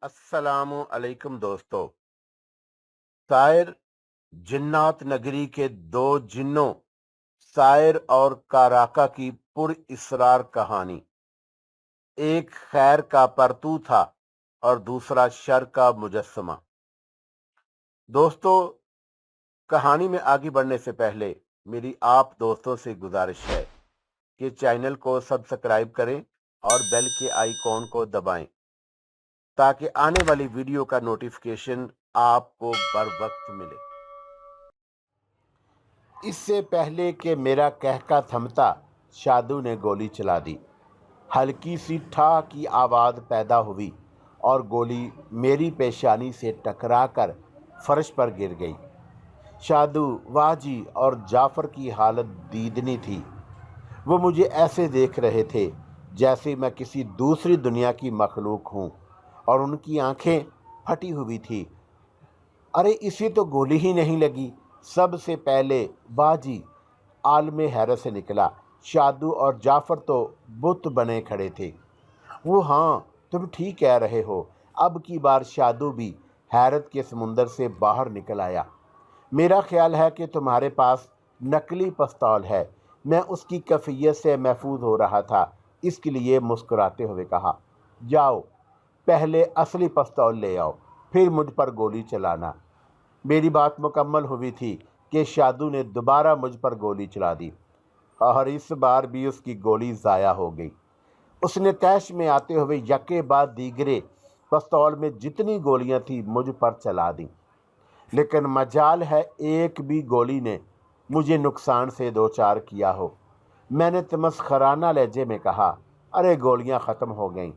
السلام علیکم دوستو۔ سائر جنات نگری کے دو جنوں سائر اور کاراکا کی پر اسرار کہانی۔ ایک خیر کا پرتو تھا اور دوسرا شر کا مجسمہ۔ دوستو، کہانی میں آگے بڑھنے سے پہلے میری آپ دوستوں سے گزارش ہے کہ چینل کو سبسکرائب کریں اور بیل کے آئیکن کو دبائیں تاکہ آنے والی ویڈیو کا نوٹیفیکیشن آپ کو بر وقت ملے۔ اس سے پہلے کہ میرا کہکا تھمتا، شادو نے گولی چلا دی۔ ہلکی سی ٹھا کی آواز پیدا ہوئی اور گولی میری پیشانی سے ٹکرا کر فرش پر گر گئی۔ شادو، واجی اور جعفر کی حالت دیدنی تھی۔ وہ مجھے ایسے دیکھ رہے تھے جیسے میں کسی دوسری دنیا کی مخلوق ہوں، اور ان کی آنکھیں پھٹی ہوئی تھی۔ ارے اسی تو گولی ہی نہیں لگی! سب سے پہلے باجی عالم حیرت سے نکلا۔ شادو اور جعفر تو بت بنے کھڑے تھے۔ وہ ہاں، تم ٹھیک کہہ رہے ہو۔ اب کی بار شادو بھی حیرت کے سمندر سے باہر نکل آیا۔ میرا خیال ہے کہ تمہارے پاس نقلی پستول ہے۔ میں اس کی کیفیت سے محفوظ ہو رہا تھا، اس کے لیے مسکراتے ہوئے کہا، جاؤ پہلے اصلی پستول لے آؤ، پھر مجھ پر گولی چلانا۔ میری بات مکمل ہوئی تھی کہ شادو نے دوبارہ مجھ پر گولی چلا دی، اور اس بار بھی اس کی گولی ضائع ہو گئی۔ اس نے طیش میں آتے ہوئے یکے بعد دیگرے پستول میں جتنی گولیاں تھیں مجھ پر چلا دیں، لیکن مجال ہے ایک بھی گولی نے مجھے نقصان سے دوچار کیا ہو۔ میں نے تمسخرانہ لہجے میں کہا، ارے گولیاں ختم ہو گئیں،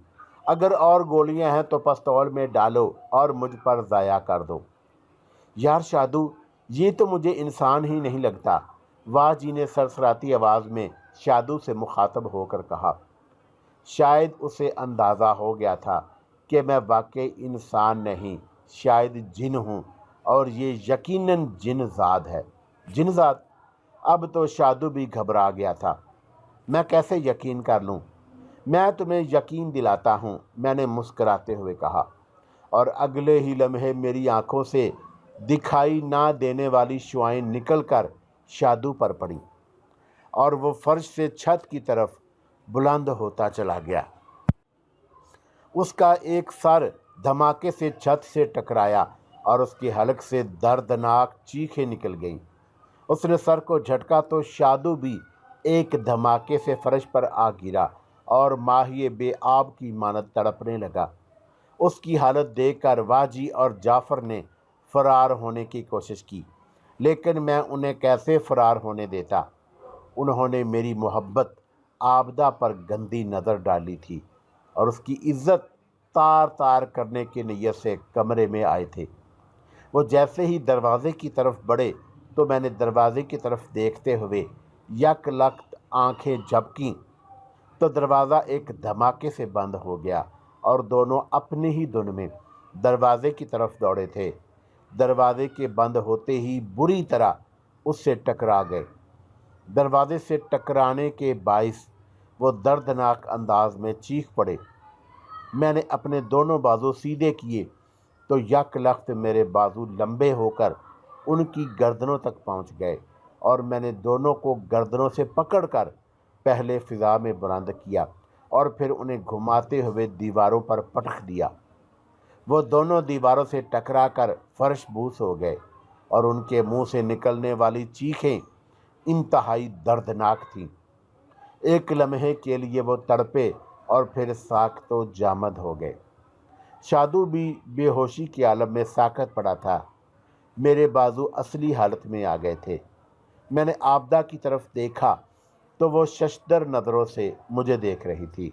اگر اور گولیاں ہیں تو پستول میں ڈالو اور مجھ پر ضائع کر دو۔ یار شادو، یہ تو مجھے انسان ہی نہیں لگتا، واہ جی نے سرسراتی آواز میں شادو سے مخاطب ہو کر کہا۔ شاید اسے اندازہ ہو گیا تھا کہ میں واقعی انسان نہیں، شاید جن ہوں، اور یہ یقیناً جن زاد ہے۔ جن زاد؟ اب تو شادو بھی گھبرا گیا تھا۔ میں کیسے یقین کر لوں؟ میں تمہیں یقین دلاتا ہوں، میں نے مسکراتے ہوئے کہا، اور اگلے ہی لمحے میری آنکھوں سے دکھائی نہ دینے والی شعاعیں نکل کر شادو پر پڑیں، اور وہ فرش سے چھت کی طرف بلند ہوتا چلا گیا۔ اس کا ایک سر دھماکے سے چھت سے ٹکرایا اور اس کی حلق سے دردناک چیخیں نکل گئیں۔ اس نے سر کو جھٹکا تو شادو بھی ایک دھماکے سے فرش پر آ گرا اور ماہی بے آب کی مانند تڑپنے لگا۔ اس کی حالت دیکھ کر واجی اور جعفر نے فرار ہونے کی کوشش کی، لیکن میں انہیں کیسے فرار ہونے دیتا؟ انہوں نے میری محبت آبدہ پر گندی نظر ڈالی تھی اور اس کی عزت تار تار کرنے کی نیت سے کمرے میں آئے تھے۔ وہ جیسے ہی دروازے کی طرف بڑھے تو میں نے دروازے کی طرف دیکھتے ہوئے یک لخت آنکھیں جھپکیں تو دروازہ ایک دھماکے سے بند ہو گیا اور دونوں اپنی ہی دھن میں دروازے کی طرف دوڑے تھے۔ دروازے کے بند ہوتے ہی بری طرح اس سے ٹکرا گئے۔ دروازے سے ٹکرانے کے باعث وہ دردناک انداز میں چیخ پڑے۔ میں نے اپنے دونوں بازو سیدھے کیے تو یک لخت میرے بازو لمبے ہو کر ان کی گردنوں تک پہنچ گئے، اور میں نے دونوں کو گردنوں سے پکڑ کر پہلے فضا میں بلند کیا اور پھر انہیں گھماتے ہوئے دیواروں پر پٹخ دیا۔ وہ دونوں دیواروں سے ٹکرا کر فرش بوس ہو گئے، اور ان کے منہ سے نکلنے والی چیخیں انتہائی دردناک تھیں۔ ایک لمحے کے لیے وہ تڑپے اور پھر ساکت و جامد ہو گئے۔ شادو بھی بے ہوشی کے عالم میں ساکت پڑا تھا۔ میرے بازو اصلی حالت میں آ گئے تھے۔ میں نے آبدہ کی طرف دیکھا تو وہ ششدر نظروں سے مجھے دیکھ رہی تھی،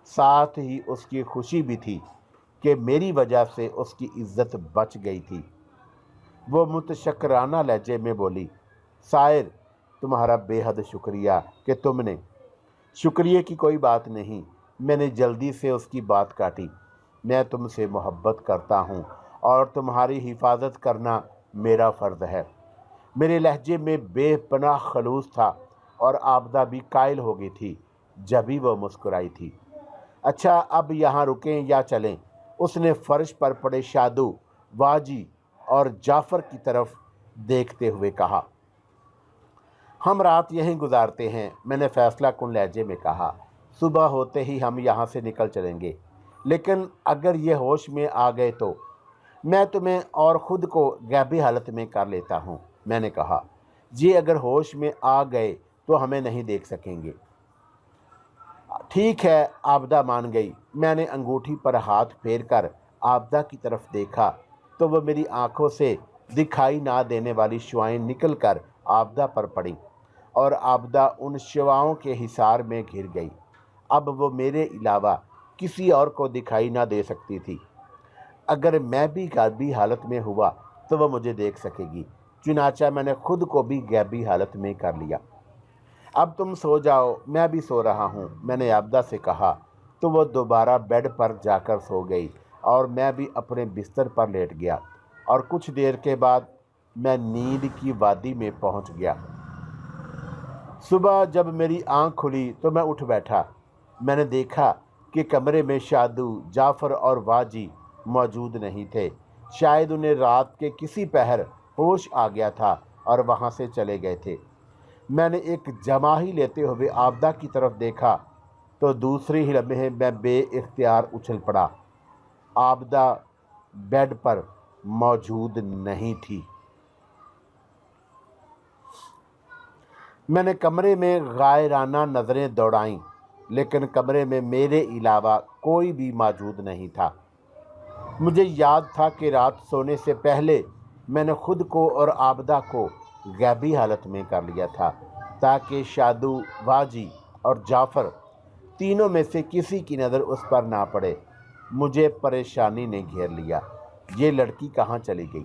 ساتھ ہی اس کی خوشی بھی تھی کہ میری وجہ سے اس کی عزت بچ گئی تھی۔ وہ متشکرانہ لہجے میں بولی، سائر، تمہارا بے حد شکریہ کہ تم نے۔ شکریہ کی کوئی بات نہیں، میں نے جلدی سے اس کی بات کاٹی۔ میں تم سے محبت کرتا ہوں اور تمہاری حفاظت کرنا میرا فرض ہے۔ میرے لہجے میں بے پناہ خلوص تھا، اور آبدہ بھی قائل ہو گئی تھی جبھی وہ مسکرائی تھی۔ اچھا، اب یہاں رکیں یا چلیں؟ उसने फर्श पर पड़े शादू, वाजी और जाफ़र की तरफ देखते हुए कहा। हम रात यहीं गुजारते हैं, मैंने फैसला कुन लहजे में कहा। सुबह होते ही हम यहाँ से निकल चलेंगे, लेकिन अगर ये होश में आ गए तो मैं तुम्हें और ख़ुद को गैबी हालत में कर लेता हूँ। मैंने कहा, जी अगर होश में आ गए तो हमें नहीं देख सकेंगे। ठीक है, आबदा मान गई। मैंने अंगूठी पर हाथ फेर कर आबदा की तरफ देखा तो वह मेरी आंखों से दिखाई ना देने वाली शुआएं निकल कर आबदा पर पड़ी और आबदा उन शुआओं के हिसार में घिर गई। अब वो मेरे अलावा किसी और को दिखाई ना दे सकती थी। अगर मैं भी गैबी हालत में हुआ तो वह मुझे देख सकेगी। चुनाचा मैंने खुद को भी गैबी हालत में कर लिया। अब तुम सो जाओ, मैं भी सो रहा हूँ, मैंने आबदा से कहा तो वह दोबारा बेड पर जाकर सो गई और मैं भी अपने बिस्तर पर लेट गया और कुछ देर के बाद मैं नींद की वादी में पहुँच गया। सुबह जब मेरी आँख खुली तो मैं उठ बैठा। मैंने देखा कि कमरे में शादू, जाफ़र और वाजी मौजूद नहीं थे। शायद उन्हें रात के किसी पहर होश आ गया था और वहाँ से चले गए थे। मैंने एक जमाही लेते हुए आबदा की तरफ देखा तो दूसरी ही लम्हे मैं बेइख्तियार उछल पड़ा। आबदा बेड पर मौजूद नहीं थी। मैंने कमरे में गायराना नज़रें दौड़ाईं, लेकिन कमरे में मेरे अलावा कोई भी मौजूद नहीं था। मुझे याद था कि रात सोने से पहले मैंने खुद को और आबदा को गैबी हालत में कर लिया था ताकि शादू, वाजी और जाफ़र तीनों में से किसी की नज़र उस पर ना पड़े। मुझे परेशानी ने घेर लिया। ये लड़की कहाँ चली गई?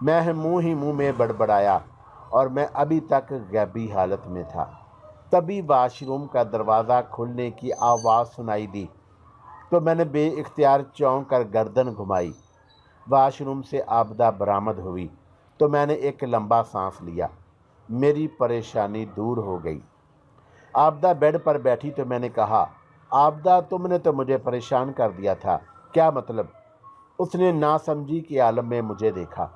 मैं मुँह ही मुँह में बड़बड़ाया और मैं अभी तक गैबी हालत में था। तभी वाशरूम का दरवाज़ा खुलने की आवाज़ सुनाई दी तो मैंने बेइख्तियार चौंक कर गर्दन घुमाई। वाशरूम से आबदा बरामद हुई तो मैंने एक लंबा सांस लिया। मेरी परेशानी दूर हो गई। आबदा बेड पर बैठी तो मैंने कहा, आबदा तुमने तो मुझे परेशान कर दिया था, क्या मतलब? उसने नासमझी के आलम में मुझे देखा।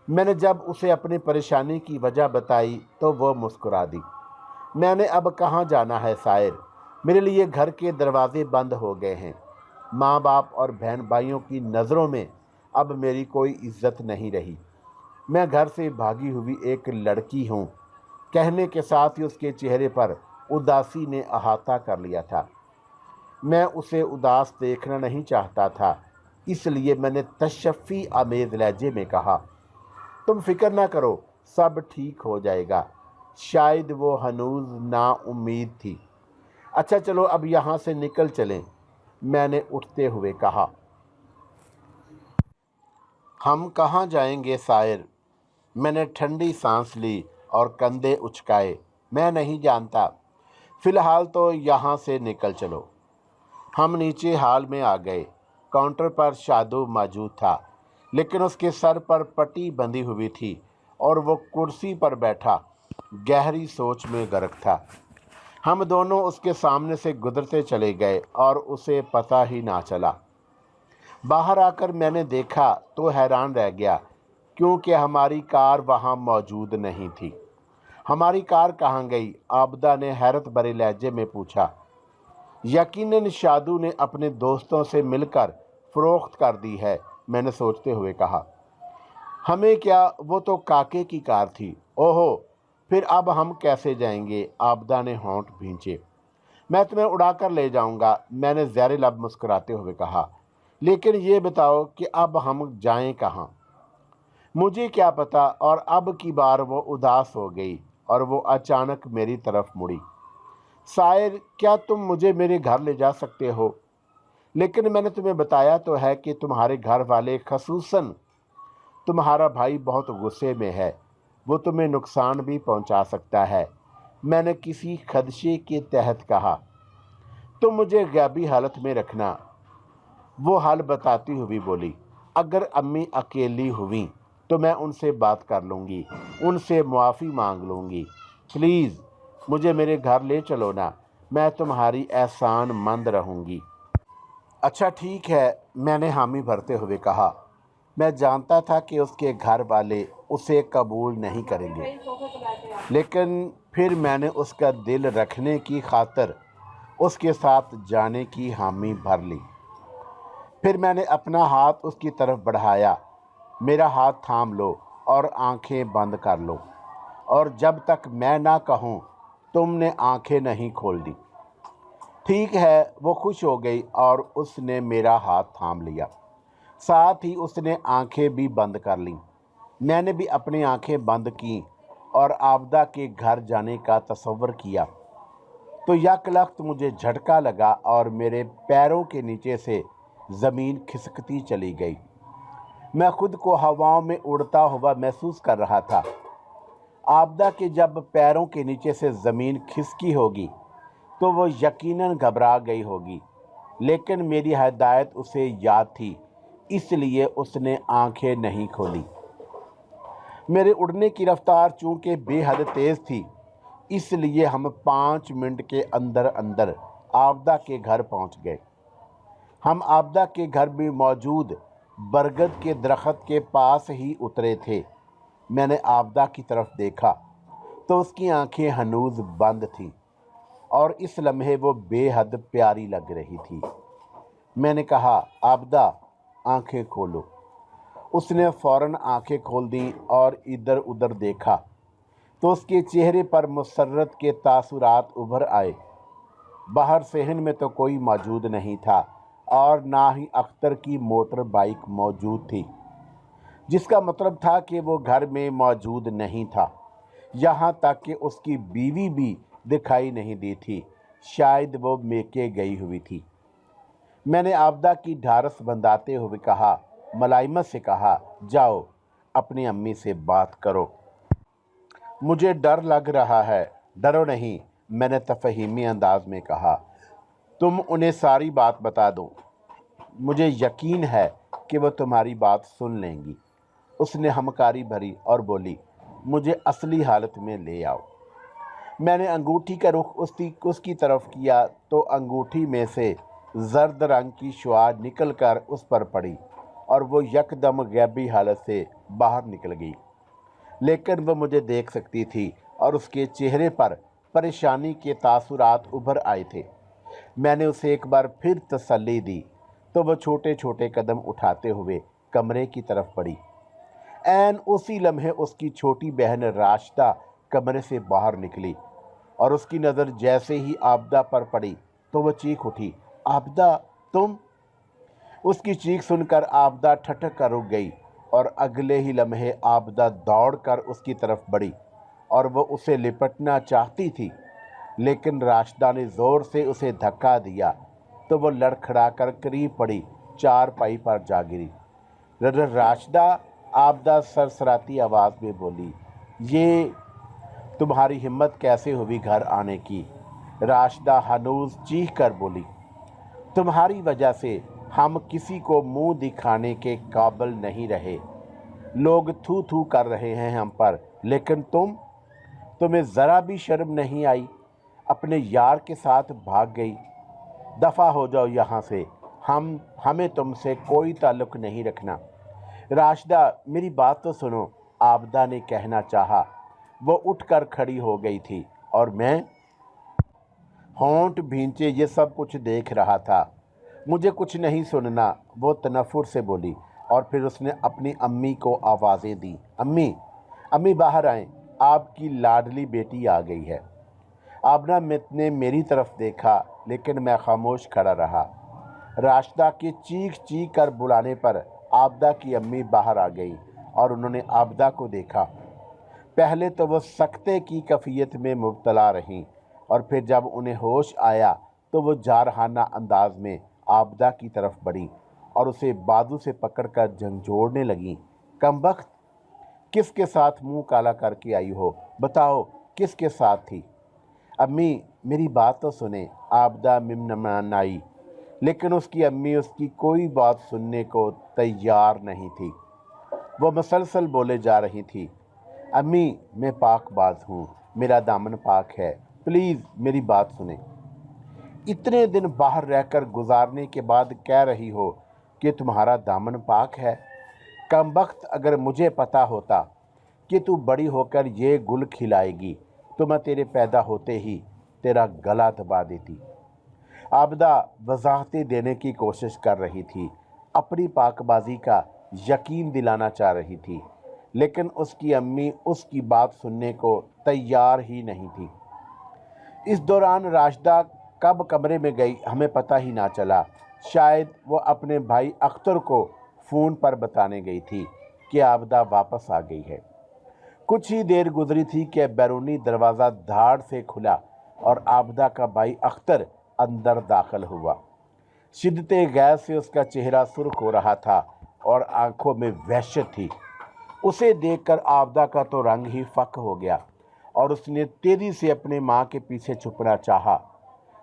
मैंने जब उसे अपनी परेशानी की वजह बताई तो वह मुस्कुरा दी। मैंने अब कहाँ जाना है सायर? मेरे लिए घर के दरवाजे बंद हो गए हैं। माँ बाप और बहन भाइयों की नज़रों में अब मेरी कोई इज्जत नहीं रही। मैं घर से भागी हुई एक लड़की हूँ। कहने के साथ ही उसके चेहरे पर उदासी ने अहाता कर लिया था। मैं उसे उदास देखना नहीं चाहता था, इसलिए मैंने तशफ़ी आमेज़ लहजे में कहा, तुम फिक्र ना करो, सब ठीक हो जाएगा। शायद वो हनूज ना उम्मीद थी। अच्छा चलो अब यहाँ से निकल चलें, मैंने उठते हुए कहा। हम कहाँ जाएंगे सायर? मैंने ठंडी सांस ली और कंधे उचकाए। मैं नहीं जानता, फ़िलहाल तो यहाँ से निकल चलो। हम नीचे हाल में आ गए। काउंटर पर शादू मौजूद था, लेकिन उसके सर पर पट्टी बंधी हुई थी और वो कुर्सी पर बैठा गहरी सोच में गर्क था। हम दोनों उसके सामने से गुजरते चले गए और उसे पता ही ना चला। बाहर आकर मैंने देखा तो हैरान रह गया, क्योंकि हमारी कार वहाँ मौजूद नहीं थी। हमारी कार कहाँ गई? आबदा ने हैरत भरे लहजे में पूछा। यकीनन शादू ने अपने दोस्तों से मिलकर फ़रोख्त कर दी है, मैंने सोचते हुए कहा। हमें क्या, वो तो काके की कार थी। ओहो, फिर अब हम कैसे जाएंगे? आबदा ने होंठ भींचे। मैं तुम्हें उड़ाकर ले जाऊंगा, मैंने ज़ेर लब मुस्कुराते हुए कहा। लेकिन ये बताओ कि अब हम जाएं कहाँ? मुझे क्या पता। और अब की बार वो उदास हो गई और वो अचानक मेरी तरफ मुड़ी। सायर, क्या तुम मुझे मेरे घर ले जा सकते हो? लेकिन मैंने तुम्हें बताया तो है कि तुम्हारे घर वाले, खसूसन तुम्हारा भाई, बहुत गुस्से में है। वो तुम्हें नुकसान भी पहुंचा सकता है, मैंने किसी खदशे के तहत कहा। तुम मुझे गैबी हालत में रखना, वो हाल बताती हुई बोली। अगर अम्मी अकेली हुई तो मैं उनसे बात कर लूँगी, उनसे मुआफ़ी मांग लूँगी। प्लीज़ मुझे मेरे घर ले चलो ना, मैं तुम्हारी एहसान मंद रहूँगी। अच्छा ठीक है, मैंने हामी भरते हुए कहा। मैं जानता था कि उसके घर वाले उसे कबूल नहीं करेंगे, लेकिन फिर मैंने उसका दिल रखने की खातिर उसके साथ जाने की हामी भर ली। फिर मैंने अपना हाथ उसकी तरफ बढ़ाया। मेरा हाथ थाम लो और आंखें बंद कर लो, और जब तक मैं ना कहूँ तुमने आंखें नहीं खोल दी। ठीक है, वो खुश हो गई और उसने मेरा हाथ थाम लिया। साथ ही उसने आंखें भी बंद कर लीं। मैंने भी अपनी आंखें बंद की और आबदा के घर जाने का तसव्वुर किया तो यकलख्त मुझे झटका लगा और मेरे पैरों के नीचे से ज़मीन खिसकती चली गई। मैं खुद को हवाओं में उड़ता हुआ महसूस कर रहा था। आबदा के जब पैरों के नीचे से ज़मीन खिसकी होगी तो वो यकीनन घबरा गई होगी, लेकिन मेरी हदायत उसे याद थी, इसलिए उसने आंखें नहीं खोली। मेरे उड़ने की रफ्तार चूंकि बेहद तेज़ थी, इसलिए हम 5 मिनट के अंदर अंदर आबदा के घर पहुंच गए। हम आबदा के घर में मौजूद बरगद के दरख्त के पास ही उतरे थे। मैंने आबदा की तरफ देखा तो उसकी आंखें हनूज बंद थीं और इस लम्हे वो बेहद प्यारी लग रही थी। मैंने कहा, आबदा आंखें खोलो। उसने फ़ौरन आंखें खोल दी और इधर उधर देखा तो उसके चेहरे पर मुसर्रत के तासुरात उभर आए। बाहर सेहन में तो कोई मौजूद नहीं था और ना ही अख्तर की मोटर बाइक मौजूद थी, जिसका मतलब था कि वो घर में मौजूद नहीं था। यहाँ तक कि उसकी बीवी भी दिखाई नहीं दी थी, शायद वो मेके गई हुई थी। मैंने आबदा की ढारस बंधाते हुए कहा, मलाइमत से कहा, जाओ अपनी अम्मी से बात करो। मुझे डर लग रहा है। डरो नहीं, मैंने तफहीमी अंदाज में कहा, तुम उन्हें सारी बात बता दो। मुझे यकीन है कि वो तुम्हारी बात सुन लेंगी। उसने हमकारी भरी और बोली, मुझे असली हालत में ले आओ। मैंने अंगूठी का रुख उसकी तरफ किया तो अंगूठी में से जर्द रंग की शुआ निकल कर उस पर पड़ी और वो यकदम गैबी हालत से बाहर निकल गई। लेकिन वह मुझे देख सकती थी और उसके चेहरे पर परेशानी के तासुरात उभर आए थे। मैंने उसे एक बार फिर तसल्ली दी तो वह छोटे छोटे कदम उठाते हुए कमरे की तरफ बढ़ी। ऐन उसी लम्हे उसकी छोटी बहन राशिदा कमरे से बाहर निकली और उसकी नज़र जैसे ही आबदा पर पड़ी तो वह चीख उठी, आबदा तुम। उसकी चीख सुनकर आबदा ठठक कर रुक गई और अगले ही लम्हे आबदा दौड़कर उसकी तरफ बढ़ी और वह उसे लिपटना चाहती थी, लेकिन राशिदा ने ज़ोर से उसे धक्का दिया तो वह लड़खड़ा कर करीब पड़ी चारपाई पर जा गिरी। राशिदा, आबदा सरसराती आवाज़ में बोली, ये तुम्हारी हिम्मत कैसे हुई घर आने की? राशिदा हनूज चीख कर बोली, तुम्हारी वजह से हम किसी को मुंह दिखाने के काबिल नहीं रहे। लोग थू थू कर रहे हैं हम पर, लेकिन तुम्हें ज़रा भी शर्म नहीं आई? अपने यार के साथ भाग गई। दफ़ा हो जाओ यहाँ से, हमें तुमसे कोई ताल्लुक़ नहीं रखना। राशिदा, मेरी बात तो सुनो, आबदा ने कहना चाहा। वो उठकर खड़ी हो गई थी और मैं होंठ भींचे ये सब कुछ देख रहा था। मुझे कुछ नहीं सुनना, वो तनफ़ुर से बोली और फिर उसने अपनी अम्मी को आवाज़ें दी, अम्मी अम्मी बाहर आएं, आपकी लाडली बेटी आ गई है। आबना ने मेरी तरफ देखा, लेकिन मैं खामोश खड़ा रहा। राशिदा के चीख चीख कर बुलाने पर आबदा की अम्मी बाहर आ गई और उन्होंने आबदा को देखा। पहले तो वो सकते की कैफियत में मुब्तला रहीं और फिर जब उन्हें होश आया तो वो जारहाना अंदाज में आबदा की तरफ बढ़ी और उसे बाजू से पकड़कर झंझोड़ने लगी। कमबख्त, किसके साथ मुंह काला करके आई हो? बताओ किसके साथ थी? अम्मी मेरी बात तो सुने। आबदा मिमनमाई, लेकिन उसकी अम्मी उसकी कोई बात सुनने को तैयार नहीं थी। वो मसलसल बोले जा रही थी, अम्मी मैं पाक बाज हूँ, मेरा दामन पाक है, प्लीज़ मेरी बात सुने। इतने दिन बाहर रहकर गुजारने के बाद कह रही हो कि तुम्हारा दामन पाक है। कमबख्त, अगर मुझे पता होता कि तू बड़ी होकर ये गुल खिलाएगी तो मैं तेरे पैदा होते ही तेरा गला दबा देती। आबदा वजाहतें देने की कोशिश कर रही थी, अपनी पाकबाजी का यकीन दिलाना चाह रही थी, लेकिन उसकी अम्मी उसकी बात सुनने को तैयार ही नहीं थी। इस दौरान राशिदा कब कमरे में गई हमें पता ही ना चला। शायद वो अपने भाई अख्तर को फ़ोन पर बताने गई थी कि आबदा वापस आ गई है। कुछ ही देर गुजरी थी कि बैरूनी दरवाज़ा धाड़ से खुला और आबदा का भाई अख्तर अंदर दाखिल हुआ। शिद्दते गैस से उसका चेहरा सुर्ख हो रहा था और आंखों में वहशत थी। उसे देखकर आबदा का तो रंग ही फक हो गया और उसने तेजी से अपने माँ के पीछे छुपना चाहा,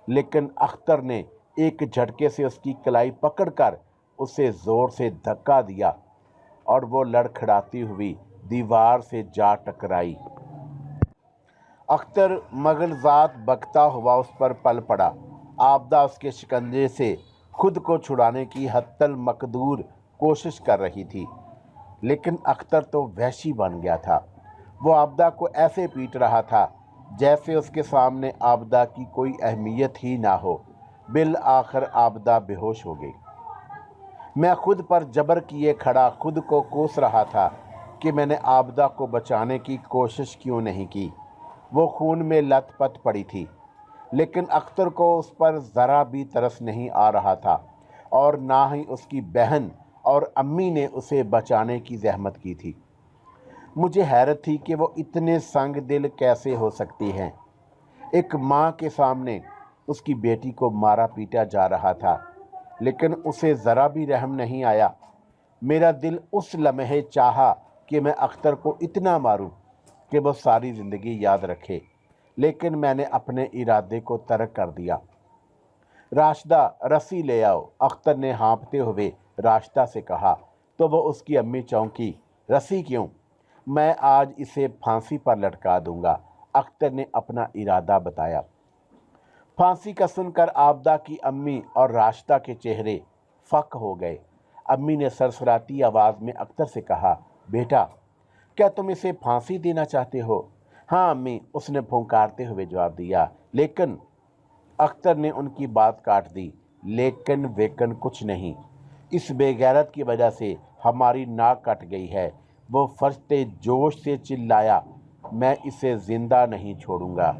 लेकिन अख्तर ने एक झटके से उसकी कलाई पकड़कर उसे जोर से धक्का दिया और वो लड़खड़ाती हुई दीवार से जा टकराई। अख्तर मगलजात बकता हुआ उस पर पल पड़ा। आबदा उसके शिकंजे से खुद को छुड़ाने की हत्तल मकदूर कोशिश कर रही थी, लेकिन अख्तर तो वहशी बन गया था। वो आबदा को ऐसे पीट रहा था जैसे उसके सामने आबदा की कोई अहमियत ही ना हो। बिल आखिर आबदा बेहोश हो गई। मैं खुद पर जबर किए खड़ा खुद को कोस रहा था कि मैंने आबदा को बचाने की कोशिश क्यों नहीं की। वो खून में लथपथ पड़ी थी, लेकिन अख्तर को उस पर ज़रा भी तरस नहीं आ रहा था और ना ही उसकी बहन और अम्मी ने उसे बचाने की जहमत की थी। मुझे हैरत थी कि वो इतने संग दिल कैसे हो सकती हैं। एक माँ के सामने उसकी बेटी को मारा पीटा जा रहा था, लेकिन उसे ज़रा भी रहम नहीं आया। मेरा दिल उस लम्हे चाहा कि मैं अख्तर को इतना मारूं कि वो सारी ज़िंदगी याद रखे, लेकिन मैंने अपने इरादे को तर्क कर दिया। राशिदा, रस्सी ले आओ, अख्तर ने हाँफते हुए राशिदा से कहा तो वो उसकी अम्मी चौंकी। रस्सी क्यों? मैं आज इसे फांसी पर लटका दूंगा, अख्तर ने अपना इरादा बताया। फांसी का सुनकर आबदा की अम्मी और राशिदा के चेहरे फक हो गए। अम्मी ने सरसराती आवाज़ में अख्तर से कहा, बेटा, क्या तुम इसे फांसी देना चाहते हो? हाँ अम्मी, उसने फुंकारते हुए जवाब दिया। लेकिन अख्तर ने उनकी बात काट दी। लेकिन वेकन कुछ नहीं। इस बेगैरत की वजह से हमारी नाक कट गई है। वो फर्शते जोश से चिल्लाया, मैं इसे जिंदा नहीं छोड़ूंगा।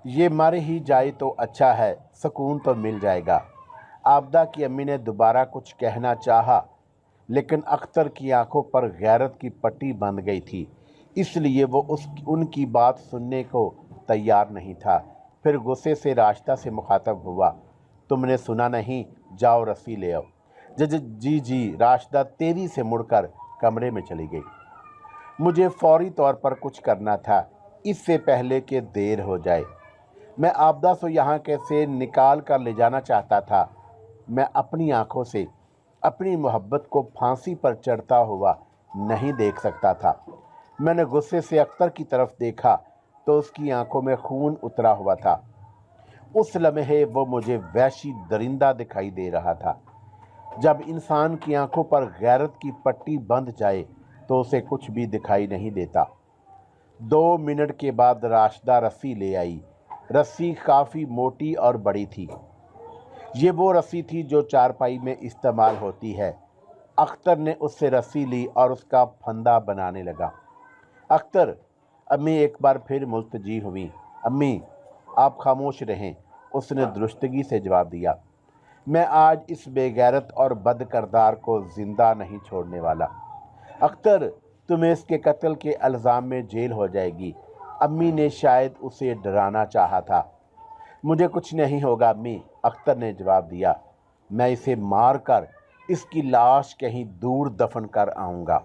ये मर ही जाए तो अच्छा है, सुकून तो मिल जाएगा। आबदा की अम्मी ने दोबारा कुछ कहना चाहा, लेकिन अख्तर की आंखों पर गैरत की पट्टी बंध गई थी, इसलिए वो उनकी बात सुनने को तैयार नहीं था। फिर गुस्से से राशिदा से मुखातब हुआ, तुमने सुना नहीं? जाओ रस्सी ले आओ। जी जी, राशिदा तेजी से मुड़कर कमरे में चली गई। मुझे फौरी तौर पर कुछ करना था, इससे पहले कि देर हो जाए। मैं आबदा से यहाँ कैसे निकाल कर ले जाना चाहता था। मैं अपनी आंखों से अपनी मोहब्बत को फांसी पर चढ़ता हुआ नहीं देख सकता था। मैंने गुस्से से अख्तर की तरफ देखा तो उसकी आंखों में खून उतरा हुआ था। उस लम्हे वो मुझे वहशी दरिंदा दिखाई दे रहा था। जब इंसान की आंखों पर गैरत की पट्टी बंध जाए तो उसे कुछ भी दिखाई नहीं देता। 2 मिनट के बाद राशिदा रस्सी ले आई। रस्सी काफ़ी मोटी और बड़ी थी। ये वो रस्सी थी जो चारपाई में इस्तेमाल होती है। अख्तर ने उससे रस्सी ली और उसका फंदा बनाने लगा। अख्तर, अम्मी एक बार फिर मुल्तजी हुई। अम्मी, आप खामोश रहें, उसने दुरुस्तगी से जवाब दिया। मैं आज इस बेगैरत और बद किरदार को जिंदा नहीं छोड़ने वाला। अख्तर, तुम्हें इसके कत्ल के इल्ज़ाम में जेल हो जाएगी। अम्मी ने शायद उसे डराना चाहा था। मुझे कुछ नहीं होगा अम्मी, अख्तर ने जवाब दिया। मैं इसे मार कर इसकी लाश कहीं दूर दफन कर आऊँगा।